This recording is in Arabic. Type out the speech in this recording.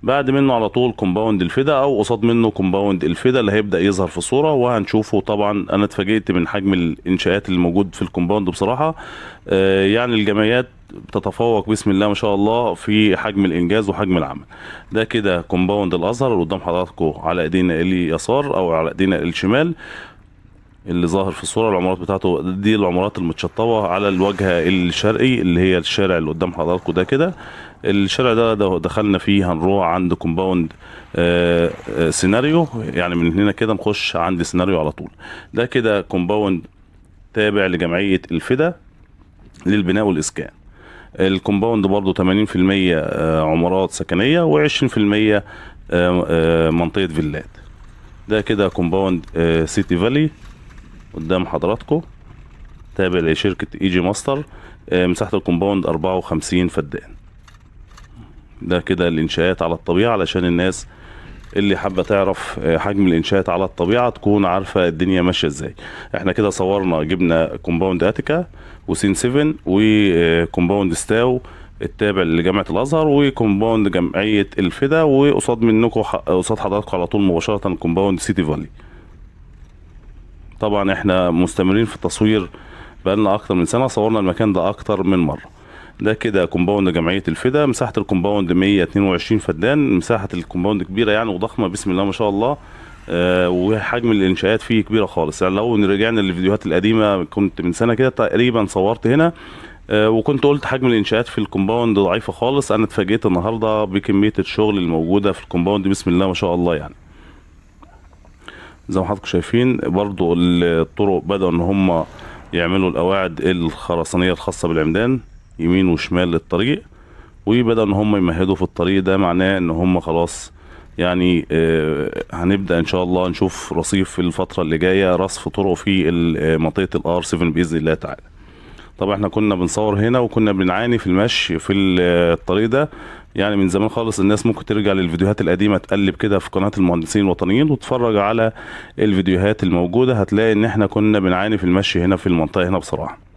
بعد منه على طول كومباوند الفدا، او قصاد منه كومباوند الفدا اللي هيبدأ يظهر في صورة وهنشوفه. طبعا انا اتفاجئت من حجم الانشاءات اللي موجود في الكومباوند بصراحة. يعني الجمعيات بتتفوق بسم الله ما شاء الله في حجم الانجاز وحجم العمل. ده كده كومباوند الازهر اللي قدام حضراتكم على ايدينا اليسار او على ايدينا الشمال، اللي ظاهر في الصورة. العمارات بتاعته دي العمارات المتشطبة على الواجهة الشرقي اللي هي الشارع اللي قدام حضراتكم ده كده. الشارع ده دخلنا فيه هنروح عند كومباوند سيناريو، يعني من هنا كده نخش عند سيناريو على طول. ده كده كومباوند تابع لجمعية الفدا للبناء والإسكان. الكومباوند برضو 80% عمارات سكنية و20% منطقة فيلات. ده كده كومباوند سيتي فالي قدام حضراتكم، تابع لشركة ايجي ماستر. مساحة الكومباوند 54 فدان. ده كده الانشاءات على الطبيعة علشان الناس اللي حابة تعرف حجم الانشاءات على الطبيعة تكون عارفة الدنيا ماشية ازاي. احنا كده صورنا، جبنا كومباوند اتيكا وسين 7 وكومباوند ستاو التابع لجامعة الازهر وكومباوند جمعية الفدا، وقصاد منكم قصاد حضراتكم على طول مباشرة كومباوند سيتي فالي. طبعا احنا مستمرين في التصوير بقالنا اكتر من سنة، صورنا المكان ده اكتر من مرة. ده كده كومباوند جمعية الفدا، مساحة الكومباوند 122 فدان. مساحة الكومباوند كبيرة يعني وضخمة بسم الله ما شاء الله. وحجم الانشاءات فيه كبيرة خالص. يعني لو رجعنا للفيديوهات القديمة كنت من سنة كده تقريبا صورت هنا وكنت قلت حجم الانشاءات في الكومباوند ضعيفة خالص. انا اتفاجئت النهاردة بكمية الشغل الموجودة في الكومباوند بسم الله ما شاء الله. يعني زي ما حضراتكم شايفين برضو الطرق بدأوا ان هم يعملوا القواعد الخرسانية الخاصة بالعمدان يمين وشمال للطريق، وبدأوا ان هم يمهدوا في الطريق. ده معناه ان هم خلاص يعني هنبدأ ان شاء الله نشوف رصيف في الفترة اللي جاية، رصف طرق في منطقة الار 7 بإذن الله تعالى. طبعا احنا كنا بنصور هنا وكنا بنعاني في المشي في الطريق ده يعني من زمان خالص. الناس ممكن ترجع للفيديوهات القديمة تقلب كده في قناة المهندسين الوطنيين وتتفرج على الفيديوهات الموجودة، هتلاقي ان احنا كنا بنعاني في المشي هنا في المنطقة هنا بصراحة.